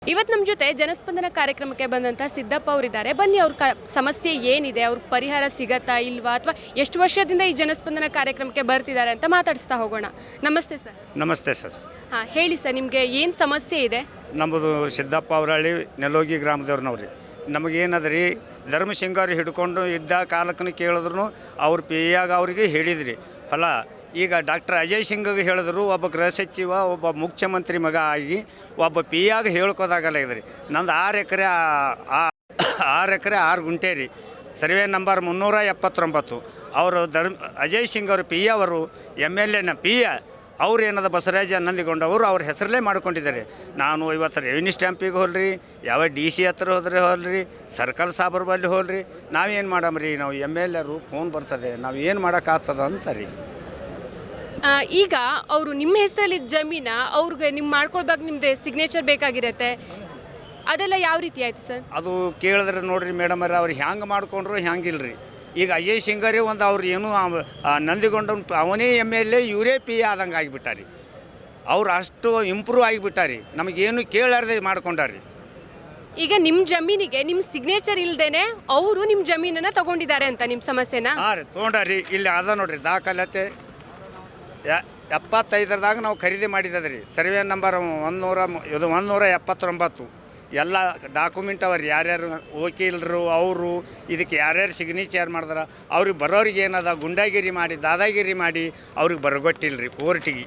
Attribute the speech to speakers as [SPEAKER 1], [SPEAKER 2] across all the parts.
[SPEAKER 1] ಇವತ್ತು ನಮ್ಮ ಜೊತೆ ಜನಸ್ಪಂದನ ಕಾರ್ಯಕ್ರಮಕ್ಕೆ ಬಂದಂಥ ಸಿದ್ದಪ್ಪ ಅವರಿದ್ದಾರೆ. ಬನ್ನಿ ಅವ್ರ ಸಮಸ್ಯೆ ಏನಿದೆ, ಅವ್ರ ಪರಿಹಾರ ಸಿಗತ್ತಾ ಇಲ್ವಾ, ಅಥವಾ ಎಷ್ಟು ವರ್ಷದಿಂದ ಈ ಜನಸ್ಪಂದನ ಕಾರ್ಯಕ್ರಮಕ್ಕೆ ಬರ್ತಿದ್ದಾರೆ ಅಂತ ಮಾತಾಡಿಸ್ತಾ ಹೋಗೋಣ. ನಮಸ್ತೆ ಸರ್.
[SPEAKER 2] ನಮಸ್ತೆ ಸರ್.
[SPEAKER 1] ಹಾಂ, ಹೇಳಿ ಸರ್, ನಿಮಗೆ ಏನು ಸಮಸ್ಯೆ ಇದೆ?
[SPEAKER 2] ನಮ್ಮದು ಸಿದ್ದಪ್ಪ ಅವರಹಳ್ಳಿ ನೆಲೋಗಿ ಗ್ರಾಮದವ್ರನ್ನವ್ರಿ. ನಮಗೇನದ್ರಿ ಧರ್ಮಸಿಂಗಾರು ಹಿಡ್ಕೊಂಡು ಇದ್ದ ಕಾಲಕ್ಕೂ ಕೇಳಿದ್ರು ಅವ್ರು ಪಿಯಾಗ ಅವ್ರಿಗೆ ಹೇಳಿದ್ರಿ ಹೊಲ. ಈಗ ಡಾಕ್ಟರ್ ಅಜಯ್ ಸಿಂಗ್ಗೆ ಹೇಳಿದ್ರು, ಒಬ್ಬ ಗೃಹ ಸಚಿವ, ಒಬ್ಬ ಮುಖ್ಯಮಂತ್ರಿ ಮಗ ಆಗಿ ಒಬ್ಬ ಪಿಯಾಗ ಹೇಳ್ಕೋದಾಗಲ್ಲ ಇದ್ರಿ. ನಂದು 6 ಎಕರೆ 6 ಗುಂಟೆ ರೀ. Survey number 379. ಅವರು ಅಜಯ್ ಸಿಂಗ್ ಅವರು ಪಿ ಅವರು MLA ಪಿ ಅವ್ರು ಏನದ ಬಸವರಾಜ ನಂದಿಗೊಂಡವರು ಅವ್ರ ಹೆಸರಲ್ಲೇ ಮಾಡ್ಕೊಂಡಿದ್ದಾರೆ. ನಾನು ಇವತ್ತು ರೆವಿನ್ಯೂ ಸ್ಟ್ಯಾಂಪಿಗೆ ಹೋಲ್ರಿ, ಯಾವ DC ಹತ್ರ ಹೋಲ್ರಿ, ಸರ್ಕಲ್ ಸಾಬ್ರ ಬಲ್ಲಿ ಹೋಲ್ರಿ, ನಾವೇನು ಮಾಡಮ್ರಿ, ನಾವು MLA ಫೋನ್ ಬರ್ತದೆ, ನಾವು ಏನು ಮಾಡೋಕ್ಕಾಗ್ತದ ಅಂತ ರೀ.
[SPEAKER 1] ಈಗ ಅವರು ನಿಮ್ಮ ಹೆಸರಲ್ಲಿ ಜಮೀನ ಅವ್ರಿಗೆ ನಿಮ್ಮ ಮಾಡ್ಕೊಳ್ಬೇಕು, ನಿಮ್ಮದು ಸಿಗ್ನೇಚರ್ ಬೇಕಾಗಿರತ್ತೆ, ಅದೆಲ್ಲ ಯಾವ ರೀತಿ ಆಯಿತು ಸರ್?
[SPEAKER 2] ಅದು ಕೇಳಿದ್ರೆ ನೋಡ್ರಿ ಮೇಡಮ್ ಅವ್ರು ಹ್ಯಾಂಗೆ ಮಾಡ್ಕೊಂಡ್ರು ಹ್ಯಾಂಗಿಲ್ರಿ. ಈಗ ಅಜಯ್ ಸಿಂಗರೇ ಒಂದು ಅವ್ರು ಏನು ನಂದಿಗೊಂಡ ಅವನೇ MLA ಇವರೇ ಪಿ ಆದಂಗೆ ಆಗಿಬಿಟ್ಟಾರಿ. ಅವ್ರು ಅಷ್ಟು ಇಂಪ್ರೂವ್ ಆಗಿಬಿಟ್ಟಾರಿ, ನಮಗೇನು ಕೇಳಾರ್ದೆ ಮಾಡ್ಕೊಂಡಾರಿ.
[SPEAKER 1] ಈಗ ನಿಮ್ಮ ಜಮೀನಿಗೆ ನಿಮ್ಮ ಸಿಗ್ನೇಚರ್ ಇಲ್ಲದೇನೆ ಅವರು ನಿಮ್ಮ ಜಮೀನನ್ನು ತಗೊಂಡಿದ್ದಾರೆ ಅಂತ ನಿಮ್ಮ ಸಮಸ್ಯೆನ?
[SPEAKER 2] ಹಾಂ ರೀ, ತೊಗೊಂಡಾರಿ. ಇಲ್ಲಿ ಅದ ನೋಡ್ರಿ ದಾಖಲಾತಿ 75ದಾಗ ನಾವು ಖರೀದಿ ಮಾಡಿದ್ರಿ. Survey number 179. ಎಲ್ಲ ಡಾಕ್ಯುಮೆಂಟ್ ಅವ್ರು ಯಾರ್ಯಾರು ವಕೀಲರು ಅವರು ಇದಕ್ಕೆ ಯಾರ್ಯಾರು ಸಿಗ್ನೇಚರ್ ಮಾಡಿದಾರ ಅವ್ರಿಗೆ ಬರೋರಿಗೆ ಏನದ ಗುಂಡಾಗಿರಿ ಮಾಡಿ ದಾದಾಗಿರಿ ಮಾಡಿ ಅವ್ರಿಗೆ ಬರಗೊಟ್ಟಿಲ್ರಿ ಕೋರ್ಟಿಗೆ.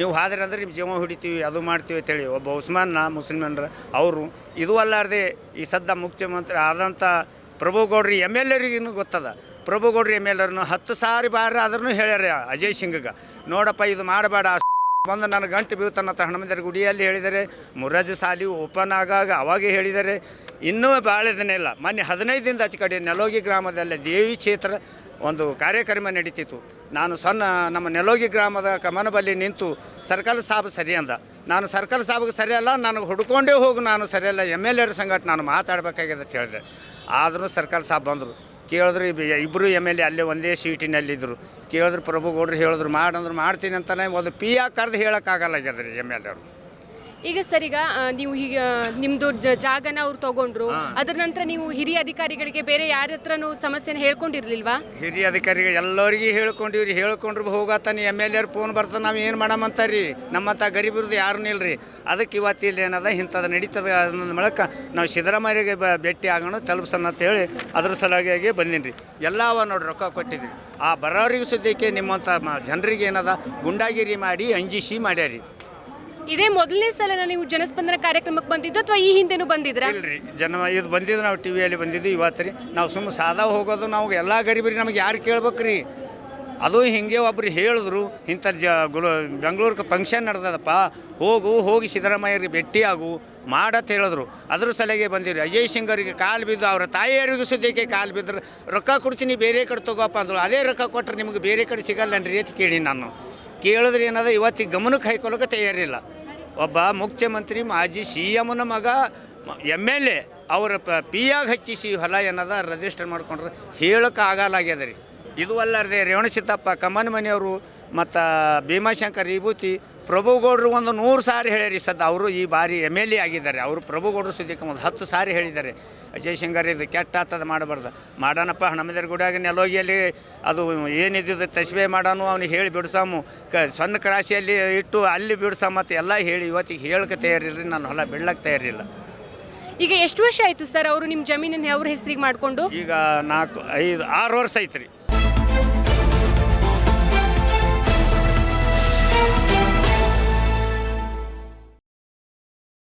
[SPEAKER 2] ನೀವು ಹಾದ್ರೆ ಅಂದ್ರೆ ನಿಮ್ಮ ಜೀವ ಹೊಡಿತೀವಿ, ಅದು ಮಾಡ್ತೀವಿ ಅಂತೇಳಿ ಒಬ್ಬ ಉಸ್ಮಾನ್ನ ಮುಸ್ಲಿಮನ್ರ ಅವರು ಇದು ಅಲ್ಲಾರ್ದೆ ಈ ಸದ್ದ ಮುಖ್ಯಮಂತ್ರಿ ಆದಂಥ ಪ್ರಭುಗೌಡ್ರಿ MLAರಿಗೂ ಗೊತ್ತದ. ಪ್ರಭುಗೌಡ್ರಿ MLAರನ್ನು 10,000 ಬಾರಿ ಆದ್ರೂ ಹೇಳ್ಯಾರ ಅಜಯ್ ಸಿಂಗ್ಗೆ, ನೋಡಪ್ಪ ಇದು ಮಾಡಬೇಡ, ಬಂದು ನನ್ನ ಗಂಟು ಬೀಳ್ತಾನಂತ ಹನುಮಂತರ ಗುಡಿಯಲ್ಲಿ ಹೇಳಿದ್ದಾರೆ. ಮುರಾಜ್ ಸಾಲಿ ಓಪನ್ ಆಗಾಗ ಅವಾಗೇ ಹೇಳಿದ್ದಾರೆ. ಇನ್ನೂ ಭಾಳ ದಿನ ಇಲ್ಲ, ಮೊನ್ನೆ 15 ದಿನದ ಆಚೆ ಕಡೆ ನೆಲೋಗಿ ಗ್ರಾಮದಲ್ಲಿ ದೇವಿ ಕ್ಷೇತ್ರ ಒಂದು ಕಾರ್ಯಕ್ರಮ ನಡೀತಿತ್ತು. ನಾನು ನಮ್ಮ ನೆಲೋಗಿ ಗ್ರಾಮದ ಕಮನ ಬಳಿ ನಿಂತು ಸರ್ಕಲ್ ಸಾಬ್ ಸರಿ ಅಂದ. ನಾನು ಸರ್ಕಲ್ ಸಾಬ್ಗೆ ಸರಿಯಲ್ಲ, ನನಗೆ ಹುಡ್ಕೊಂಡೇ ಹೋಗು, ನಾನು ಸರಿಯಲ್ಲ, MLA ಸಂಗಟ ನಾನು ಮಾತಾಡಬೇಕಾಗಿದೆ ಅಂತ ಹೇಳಿದೆ. ಆದರೂ ಸರ್ಕಲ್ ಸಾಬ್ ಬಂದರು. ಕೇಳಿದ್ರು ಇಬ್ಬರು MLA ಅಲ್ಲೇ ಒಂದೇ ಸೀಟಿನಲ್ಲಿದ್ದರು. ಕೇಳಿದ್ರು ಪ್ರಭುಗೌಡ್ರು ಹೇಳಿದ್ರು ಮಾಡಂದ್ರೆ ಮಾಡ್ತೀನಿ ಅಂತಾನೆ ಒಂದು ಕರೆದು ಹೇಳೋಕ್ಕಾಗಲ್ಲಾಗ್ಯದ್ರಿ MLA ಅವರು.
[SPEAKER 1] ಈಗ ಸರ್, ಈಗ ನೀವು ಈಗ ನಿಮ್ಮದು ಜಾಗನ ಅವ್ರು ತೊಗೊಂಡ್ರು, ಅದ್ರ ನಂತರ ನೀವು ಹಿರಿಯ ಅಧಿಕಾರಿಗಳಿಗೆ ಬೇರೆ ಯಾರ ಹತ್ರನೂ ಸಮಸ್ಯೆನ ಹೇಳ್ಕೊಂಡಿರ್ಲಿಲ್ವಾ?
[SPEAKER 2] ಹಿರಿಯ ಅಧಿಕಾರಿಗೆ ಎಲ್ಲರಿಗೂ ಹೇಳ್ಕೊಂಡಿವ್ರಿ. ಹೇಳ್ಕೊಂಡ್ರು ಹೋಗತ್ತಾನೆ MLA ಫೋನ್ ಬರ್ತಾನೆ, ನಾವು ಏನು ಮಾಡಮಂತಾರ್ರಿ, ನಮ್ಮಂಥ ಗರೀಬಿರೋದು ಯಾರನ್ನೂ ಇಲ್ಲರಿ. ಅದಕ್ಕೆ ಇವತ್ತು ಇಲ್ಲಿ ಏನದ ಇಂಥದ್ದು ನಡೀತದೆ ಅನ್ನೋದು ಮೂಲಕ ನಾವು ಸಿದ್ದರಾಮಯ್ಯಗೆ ಭೇಟಿ ಆಗೋಣ ತಲುಪಿಸೋಣ ಅಂತ ಹೇಳಿ ಅದ್ರ ಸಲುವಾಗಿ ಬಂದೀನಿ ರೀ. ಎಲ್ಲವ ನೋಡಿ ರೊಕ್ಕ ಕೊಟ್ಟಿದ್ವಿ. ಆ ಬರೋರಿಗೆ ಸುದ್ದಿಕ್ಕೆ ನಿಮ್ಮಂಥ ಜನರಿಗೆ ಏನದ ಗುಂಡಾಗಿರಿ ಮಾಡಿ ಅಂಜಿಸಿ ಮಾಡ್ಯಾರಿ.
[SPEAKER 1] ಇದೇ ಮೊದಲನೇ ಸಲ ನೀವು ಜನಸ್ಪಂದನ ಕಾರ್ಯಕ್ರಮಕ್ಕೆ ಬಂದಿದ್ದು ಅಥವಾ ಈ ಹಿಂದೆನೂ ಬಂದಿದ್ರಾ?
[SPEAKER 2] ಇಲ್ರಿ, ಇದು ಬಂದಿದ್ದು ನಾವು TVಯಲ್ಲಿ ಬಂದಿದ್ದು. ಇವತ್ತು ರೀ ನಾವು ಸುಮ್ಮನೆ ಸಾದಾ ಹೋಗೋದು. ನಾವು ಎಲ್ಲ ಗರೀಬರಿ ನಮಗೆ ಯಾರು ಕೇಳ್ಬೇಕ್ರಿ? ಅದು ಹಿಂಗೆ ಒಬ್ರು ಹೇಳಿದ್ರು, ಇಂಥ ಬೆಂಗಳೂರಿಗೆ ಫಂಕ್ಷನ್ ನಡೆದದಪ್ಪ, ಹೋಗಿ ಸಿದ್ದರಾಮಯ್ಯರಿಗೆ ಭೇಟಿಯಾಗು ಮಾಡತ್ ಹೇಳಿದ್ರು. ಅದ್ರ ಸಲಗೆ ಬಂದಿರಿ. ಅಜಯ್ ಸಿಂಗರಿಗೆ ಕಾಲು ಬಿದ್ದು ಅವರ ತಾಯಿಯರಿಗೂ ಸುದ್ದಿಗೆ ಕಾಲು ಬಿದ್ದರು. ರೊಕ್ಕ ಕೊಡ್ತೀನಿ ಬೇರೆ ಕಡೆ ತಗೋಪ್ಪ ಅಂದರು. ಅದೇ ರೊಕ್ಕ ಕೊಟ್ಟರೆ ನಿಮಗೆ ಬೇರೆ ಕಡೆ ಸಿಗಲ್ಲನ್ರಿ ಅಂತ ಕೇಳಿ ನಾನು ಕೇಳಿದ್ರೆ ಏನದ ಇವತ್ತಿಗೆ ಗಮನಕ್ಕೆ ಹಾಯ್ಕೊಳ್ಳೋಕೆ ತಯಾರಿಲ್ಲ. ಒಬ್ಬ ಮುಖ್ಯಮಂತ್ರಿ ಮಾಜಿ CMನ ಮಗ MLA ಅವರ ಪಿಯಾಗ ಹಚ್ಚಿಸಿ ಹೊಲ ಏನದ ರಿಜಿಸ್ಟರ್ ಮಾಡ್ಕೊಂಡ್ರೆ ಹೇಳೋಕೆ ಆಗಲ್ಲಾಗ್ಯದ ರೀ. ಇದು ಅಲ್ಲಾರ್ದೆ ರೇವಣಸಿದ್ದಪ್ಪ ಕಮ್ಮನ ಮನೆಯವರು ಮತ್ತು ಭೀಮಾಶಂಕರ್ ವಿಭೂತಿ ಪ್ರಭುಗೌಡರು ಒಂದು 100 ಸಾರಿ ಹೇಳ್ಯಾರಿ. ಸದ್ದ ಅವರು ಈ ಬಾರಿ MLA ಆಗಿದ್ದಾರೆ. ಅವರು ಪ್ರಭುಗೌಡರು ಸುದ್ದಿಕ್ಕೆ ಒಂದು 10 ಸಾರಿ ಹೇಳಿದ್ದಾರೆ. ಅಜಯ್ ಸಿಂಗರ್ ಇದು ಕೆಟ್ಟ ಆತದ ಮಾಡಬಾರ್ದು, ಮಾಡೋಣಪ್ಪ ಹನುಮಂತರ ಗುಡಿಯಾಗ ನೆಲೋಗಿಯಲ್ಲಿ ಅದು ಏನಿದ್ದು ತಸ್ಬೆ ಮಾಡೋನು ಅವ್ನಿಗೆ ಹೇಳಿ ಬಿಡ್ಸಾಮು, ಸಣ್ಣ ರಾಶಿಯಲ್ಲಿ ಇಟ್ಟು ಅಲ್ಲಿ ಬಿಡ್ಸಾಮ ಮತ್ತು ಎಲ್ಲ ಹೇಳಿ ಇವತ್ತಿಗೆ ಹೇಳಕ್ಕೆ ತಯಾರಿಲ್ಲ. ನಾನು ಹೊಲ ಬಿಡ್ಲಕ್ಕೆ ತಯಾರಿಲ್ಲ.
[SPEAKER 1] ಈಗ ಎಷ್ಟು ವರ್ಷ ಆಯಿತು ಸರ್ ಅವರು ನಿಮ್ಮ ಜಮೀನನ್ನು ಅವ್ರ ಹೆಸರಿಗೆ ಮಾಡಿಕೊಂಡು?
[SPEAKER 2] ಈಗ 4, 5, 6 ವರ್ಷ ಐತ್ರಿ.